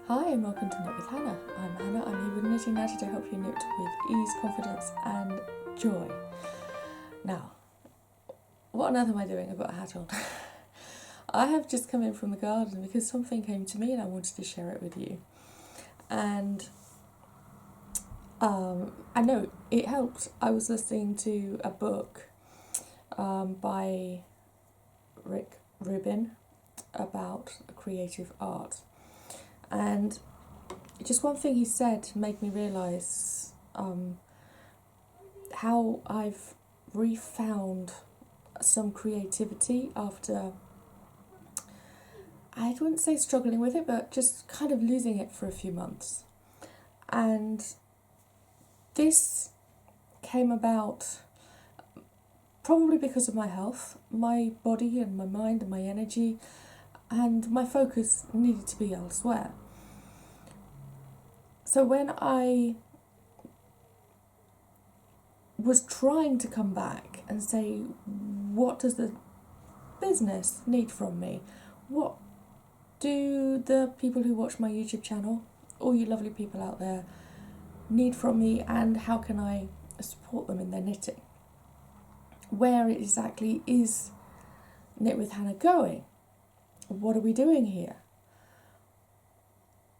Hi and welcome to Knit with Hannah. I'm Hannah, I'm here with Knitting Natter to help you knit with ease, confidence and joy. Now, what on earth am I doing? I've got a hat on. I have just come in from the garden because something came to me and I wanted to share it with you. And I know it helped. I was listening to a book by Rick Rubin about creative art. And just one thing he said made me realise how I've refound some creativity after, I wouldn't say struggling with it, but just kind of losing it for a few months. And this came about probably because of my health, my body and my mind and my energy, and my focus needed to be elsewhere. So when I was trying to come back and say, what does the business need from me? What do the people who watch my YouTube channel, all you lovely people out there, need from me, and how can I support them in their knitting? Where exactly is Knit with Hannah going? What are we doing here?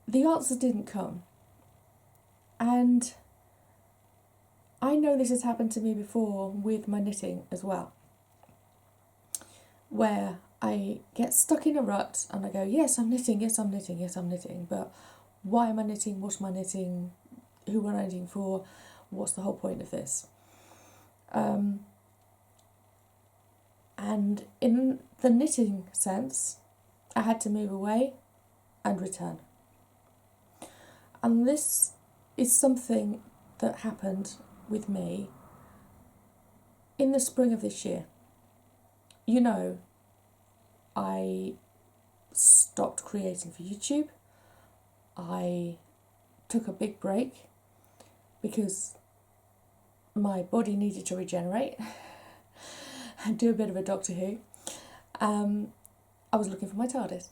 The answers didn't come. And I know this has happened to me before with my knitting as well, where I get stuck in a rut and I go, yes, I'm knitting, yes, I'm knitting, yes, I'm knitting, but why am I knitting? What's my knitting? Who am I knitting for? What's the whole point of this? And in the knitting sense, I had to move away and return. And this is something that happened with me in the spring of this year. You know, I stopped creating for YouTube. I took a big break because my body needed to regenerate and do a bit of a Doctor Who. I was looking for my TARDIS.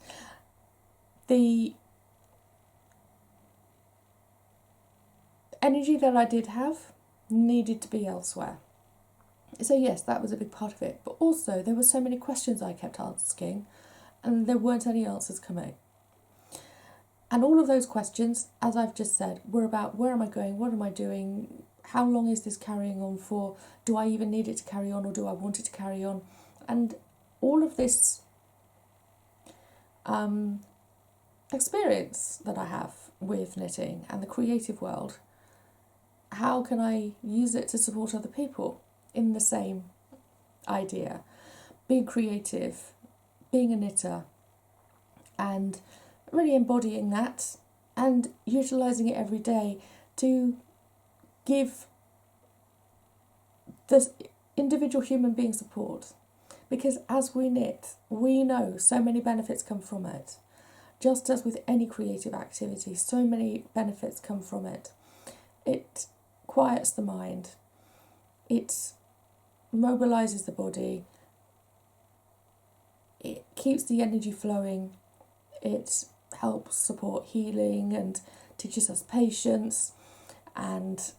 The energy that I did have needed to be elsewhere. So yes, that was a big part of it. But also there were so many questions I kept asking and there weren't any answers coming. And all of those questions, as I've just said, were about where am I going, what am I doing, how long is this carrying on for, do I even need it to carry on or do I want it to carry on? And all of this experience that I have with knitting and the creative world, how can I use it to support other people in the same idea? Being creative, being a knitter, and really embodying that and utilising it every day to give this individual human being support. Because as we knit, we know so many benefits come from it. Just as with any creative activity, so many benefits come from it. It quiets the mind, it mobilises the body, it keeps the energy flowing, it helps support healing and teaches us patience and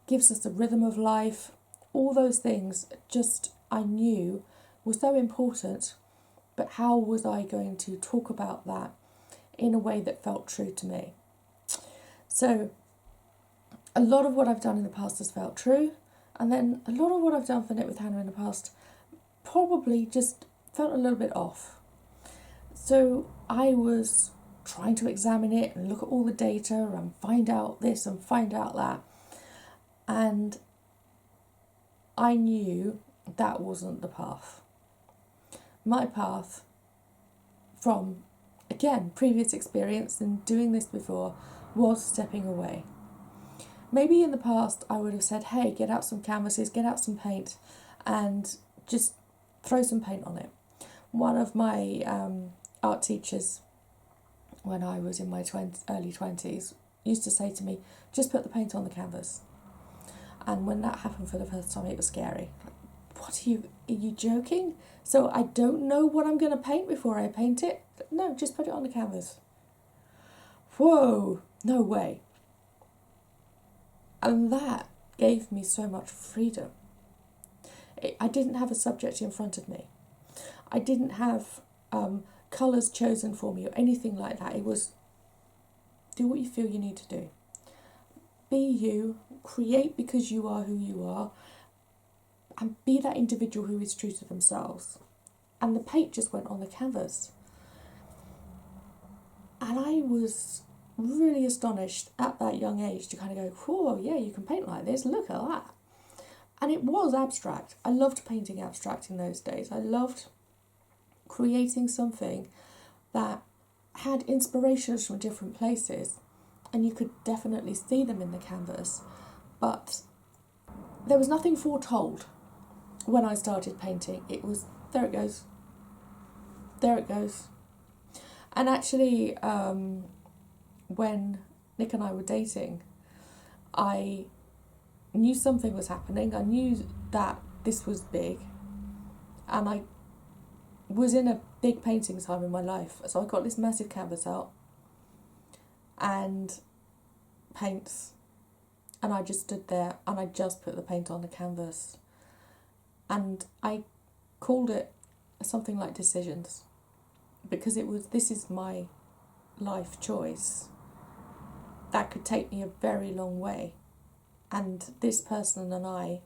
gives us the rhythm of life. All those things just I knew were so important, but how was I going to talk about that in a way that felt true to me? So a lot of what I've done in the past has felt true, and then a lot of what I've done for Knit with Hannah in the past probably just felt a little bit off. So I was trying to examine it and look at all the data and find out this and find out that, and I knew that wasn't the path. My path, from again previous experience and doing this before, was stepping away. Maybe in the past I would have said, hey, get out some canvases, get out some paint and just throw some paint on it. One of my art teachers, when I was in my early 20s, used to say to me, just put the paint on the canvas. And when that happened for the first time, it was scary. What are you joking? So I don't know what I'm going to paint before I paint it? No, just put it on the canvas. whoa, no way. And that gave me so much freedom. I didn't have a subject in front of me. I didn't have colours chosen for me or anything like that. It was do what you feel you need to do. Be you, create because you are who you are, and be that individual who is true to themselves. And the paint just went on the canvas. And I was really astonished at that young age to kind of go, whoa, yeah, you can paint like this, look at that. And it was abstract. I loved painting abstract in those days. I loved creating something that had inspirations from different places, and you could definitely see them in the canvas, but there was nothing foretold when I started painting. It was, there it goes, there it goes. And actually, when Nick and I were dating, I knew something was happening. I knew that this was big, and I was in a big painting time in my life. So I got this massive canvas out and paints, and I just stood there and I just put the paint on the canvas, and I called it something like decisions, because it was, this is my life choice that could take me a very long way, and this person and I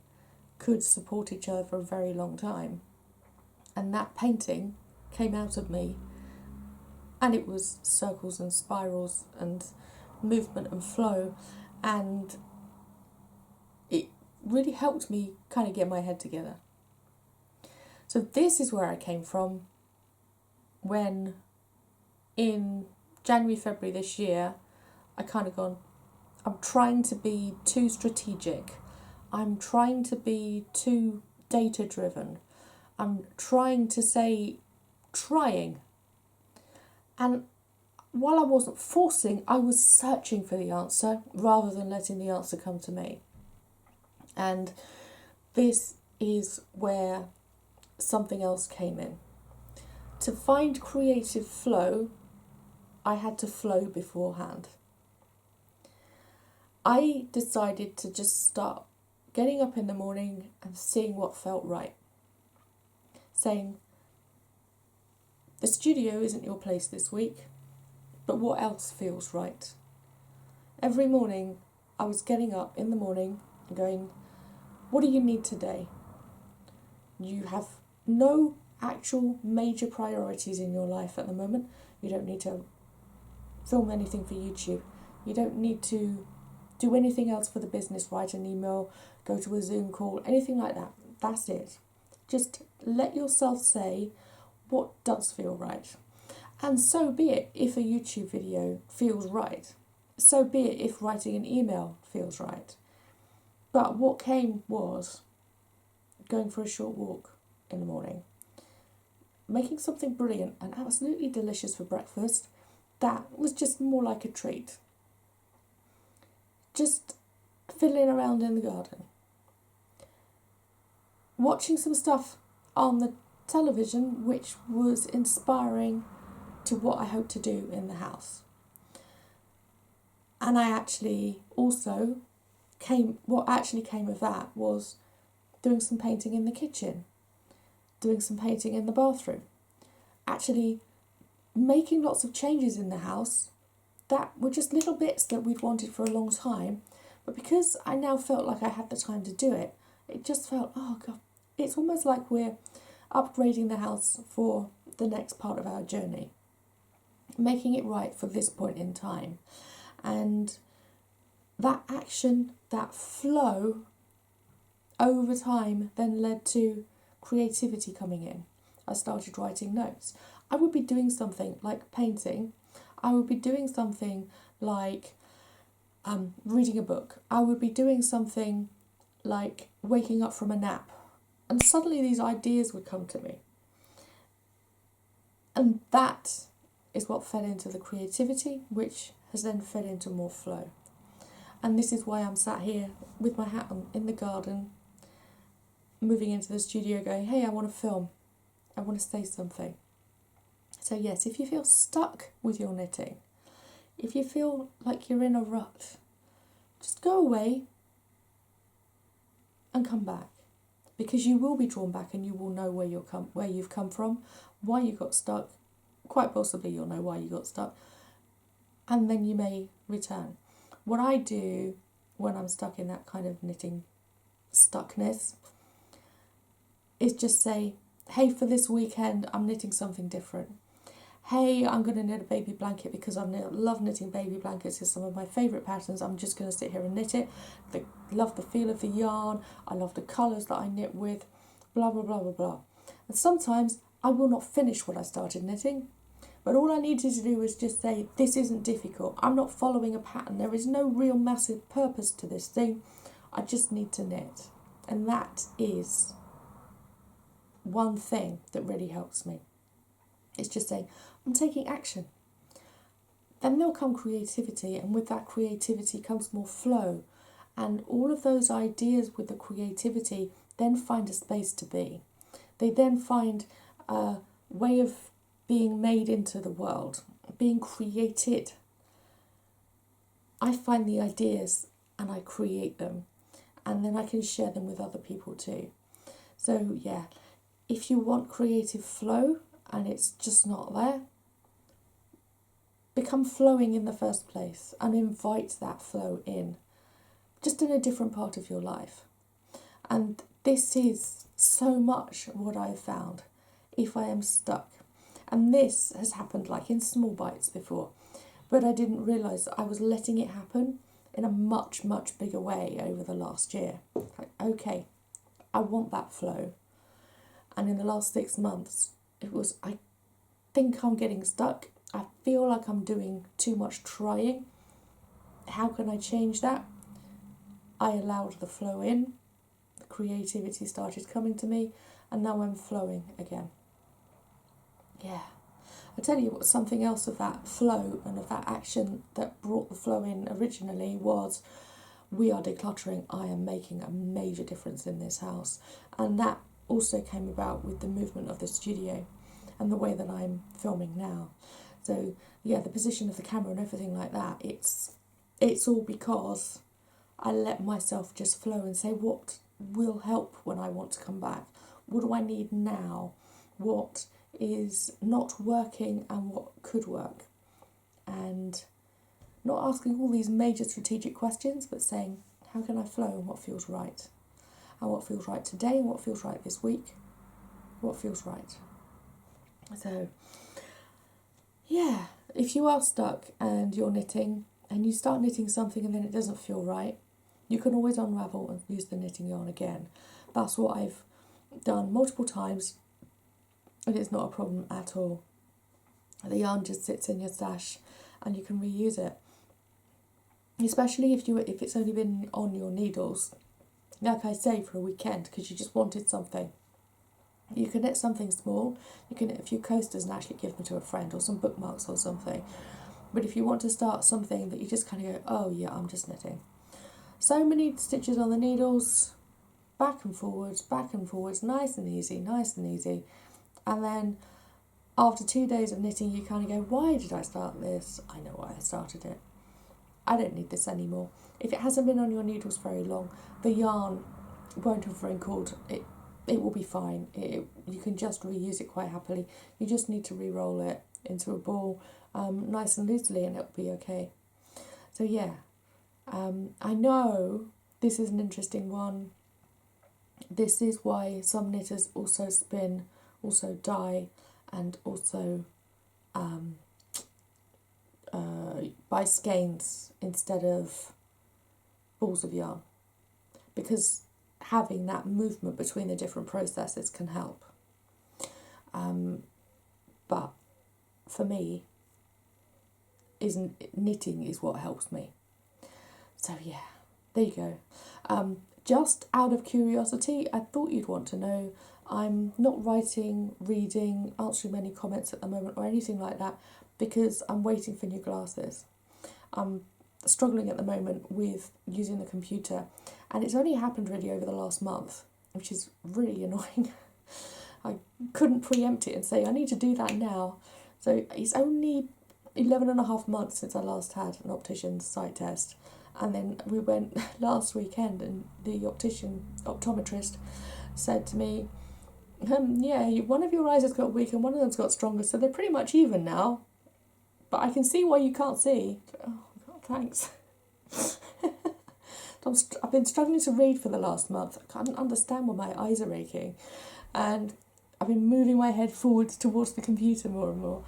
could support each other for a very long time. And that painting came out of me, and it was circles and spirals and movement and flow, and it really helped me kind of get my head together. So this is where I came from when in January, February this year, I kind of gone, I'm trying to be too strategic. I'm trying to be too data driven. I'm trying to say trying. And while I wasn't forcing, I was searching for the answer rather than letting the answer come to me. And this is where something else came in. To find creative flow, I had to flow beforehand. I decided to just start getting up in the morning and seeing what felt right. Saying, the studio isn't your place this week, but what else feels right? Every morning I was getting up in the morning and going, what do you need today? You have no actual major priorities in your life at the moment. You don't need to film anything for YouTube. You don't need to do anything else for the business, write an email, go to a Zoom call, anything like that. That's it. Just let yourself say what does feel right. And so be it if a YouTube video feels right. So be it if writing an email feels right. But what came was going for a short walk in the morning, making something brilliant and absolutely delicious for breakfast that was just more like a treat. Just fiddling around in the garden. Watching some stuff on the television which was inspiring to what I hope to do in the house. And I actually also what actually came of that was doing some painting in the kitchen, doing some painting in the bathroom, actually making lots of changes in the house that were just little bits that we'd wanted for a long time, but because I now felt like I had the time to do it, it just felt, oh God, it's almost like we're upgrading the house for the next part of our journey, making it right for this point in time. And that action, that flow, over time then led to creativity coming in. I started writing notes. I would be doing something like painting. I would be doing something like reading a book. I would be doing something like waking up from a nap. And suddenly these ideas would come to me. And that is what fed into the creativity, which has then fed into more flow. And this is why I'm sat here with my hat on in the garden, moving into the studio going, hey, I want to film. I want to say something. So yes, if you feel stuck with your knitting, if you feel like you're in a rut, just go away and come back, because you will be drawn back and you will know where you've come from, why you got stuck. Quite possibly you'll know why you got stuck, and then you may return. What I do when I'm stuck in that kind of knitting stuckness is just say, hey, for this weekend I'm knitting something different. Hey, I'm going to knit a baby blanket because I love knitting baby blankets. It's some of my favourite patterns. I'm just going to sit here and knit it. I love the feel of the yarn. I love the colours that I knit with. Blah, blah, blah, blah, blah. And sometimes I will not finish what I started knitting. But all I needed to do was just say, this isn't difficult. I'm not following a pattern. There is no real massive purpose to this thing. I just need to knit. And that is one thing that really helps me. It's just saying, I'm taking action. Then there'll come creativity, and with that creativity comes more flow. And all of those ideas with the creativity then find a space to be. They then find a way of being made into the world, being created. I find the ideas and I create them, and then I can share them with other people too. So yeah, if you want creative flow and it's just not there, become flowing in the first place and invite that flow in, just in a different part of your life. And this is so much what I've found if I am stuck. And this has happened like in small bites before, but I didn't realise I was letting it happen in a much, much bigger way over the last year. Like, okay, I want that flow. And in the last 6 months, it was, I think I'm getting stuck. I feel like I'm doing too much trying. How can I change that? I allowed the flow in. The creativity started coming to me, and now I'm flowing again. Yeah. I tell you what, something else of that flow and of that action that brought the flow in originally was, we are decluttering. I am making a major difference in this house. And that also came about with the movement of the studio and the way that I'm filming now. So yeah, the position of the camera and everything like that, it's all because I let myself just flow and say, what will help when I want to come back? What do I need now? What is not working and what could work? And not asking all these major strategic questions, but saying, how can I flow and what feels right? And what feels right today and what feels right this week? What feels right? So yeah, if you are stuck and you're knitting and you start knitting something and then it doesn't feel right, you can always unravel and use the knitting yarn again. That's what I've done multiple times, and it's not a problem at all. The yarn just sits in your stash and you can reuse it. Especially if it's only been on your needles, like I say, for a weekend because you just wanted something. You can knit something small, you can knit a few coasters and actually give them to a friend, or some bookmarks or something. But if you want to start something that you just kind of go, oh yeah, I'm just knitting. So many stitches on the needles, back and forwards, nice and easy, nice and easy. And then after 2 days of knitting, you kind of go, why did I start this? I know why I started it. I don't need this anymore. If it hasn't been on your needles very long, the yarn won't have wrinkled. It will be fine. You can just reuse it quite happily. You just need to re-roll it into a ball nice and loosely and it'll be okay. So yeah, I know this is an interesting one. This is why some knitters also spin, also dye, and also buy skeins instead of balls of yarn, because having that movement between the different processes can help. But for me, knitting is what helps me. So yeah, there you go. Just out of curiosity, I thought you'd want to know, I'm not writing, reading, answering many comments at the moment or anything like that because I'm waiting for new glasses. I'm struggling at the moment with using the computer, and it's only happened really over the last month, which is really annoying. I couldn't preempt it and say I need to do that now. So it's only 11 and a half months since I last had an optician's sight test. And then we went last weekend, and the optometrist said to me, yeah, one of your eyes has got weak and one of them's got stronger, so they're pretty much even now. But I can see why you can't see. Oh, God, thanks. I've been struggling to read for the last month. I can't understand why my eyes are aching. And I've been moving my head forwards towards the computer more and more.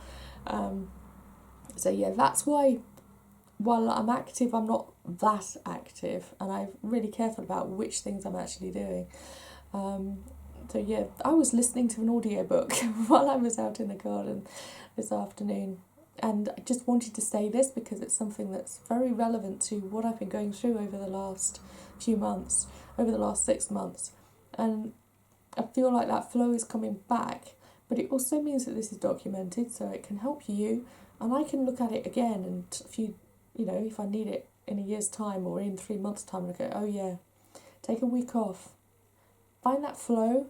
So yeah, that's why while I'm active, I'm not that active. And I'm really careful about which things I'm actually doing. So yeah, I was listening to an audiobook while I was out in the garden this afternoon. And I just wanted to say this because it's something that's very relevant to what I've been going through over the last few months, over the last 6 months. And I feel like that flow is coming back, but it also means that this is documented, so it can help you, and I can look at it again, and if I need it in a year's time or in 3 months' time, and I go, oh yeah, take a week off, find that flow,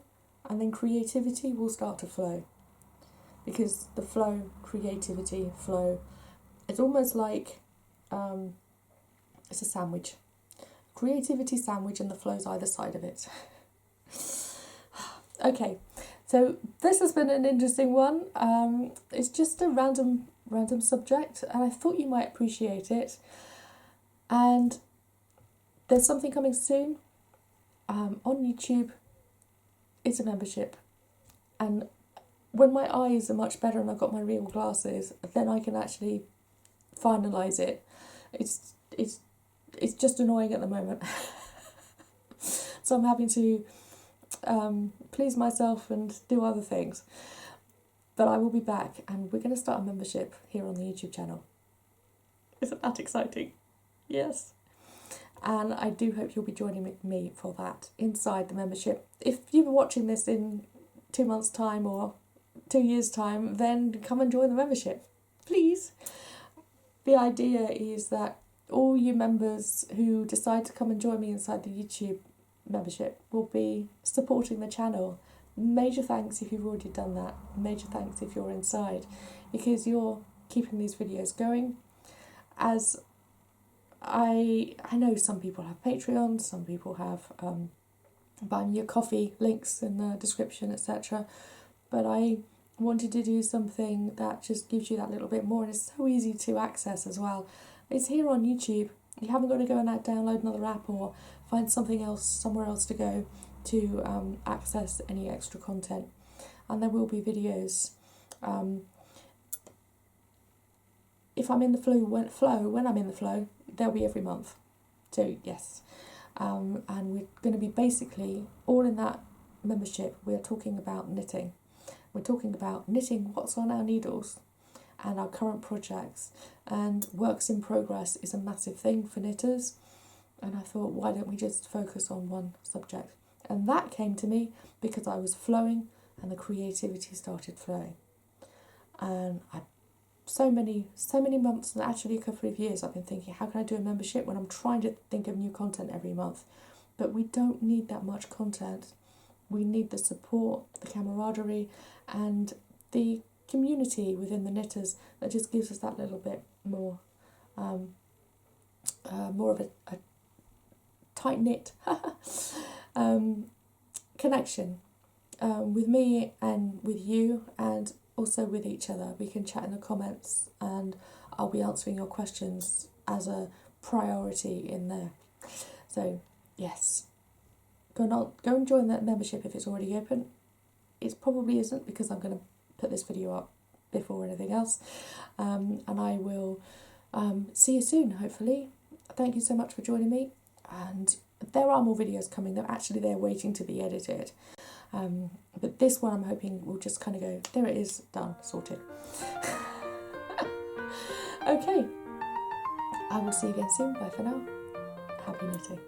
and then creativity will start to flow. Because the flow, creativity, flow, it's almost like it's a sandwich. Creativity sandwich, and the flow's either side of it. Okay, so this has been an interesting one. It's just a random subject, and I thought you might appreciate it. And there's something coming soon on YouTube. It's a membership, and when my eyes are much better and I've got my real glasses, then I can actually finalise it. It's just annoying at the moment. So I'm having to please myself and do other things. But I will be back, and we're going to start a membership here on the YouTube channel. Isn't that exciting? Yes. And I do hope you'll be joining with me for that inside the membership. If you're watching this in 2 months' time or 2 years' time, then come and join the membership, please. The idea is that all you members who decide to come and join me inside the YouTube membership will be supporting the channel. Major thanks if you've already done that. Major thanks if you're inside, because you're keeping these videos going. As I know some people have Patreon, some people have buy me a coffee links in the description, etc. But I wanted to do something that just gives you that little bit more, and it's so easy to access as well. It's here on YouTube. You haven't got to go and download another app or find something else, somewhere else to go to access any extra content. And there will be videos. If I'm in the when I'm in the flow, they'll be every month. So yes. And we're going to be basically all in that membership. We're talking about knitting. We're talking about knitting what's on our needles and our current projects, and works in progress is a massive thing for knitters, and I thought, why don't we just focus on one subject? And that came to me because I was flowing and the creativity started flowing. And so many months, and actually a couple of years, I've been thinking, how can I do a membership when I'm trying to think of new content every month? But we don't need that much content. We need the support, the camaraderie, and the community within the knitters that just gives us that little bit more, more of a tight-knit connection with me and with you, and also with each other. We can chat in the comments, and I'll be answering your questions as a priority in there. So yes, go and join that membership if it's already open. It probably isn't, because I'm going to put this video up before anything else, and I will see you soon, hopefully. Thank you so much for joining me, and there are more videos coming. They're waiting to be edited, but this one I'm hoping will just kind of go, there it is, done, sorted. Okay, I will see you again soon. Bye for now. Happy knitting.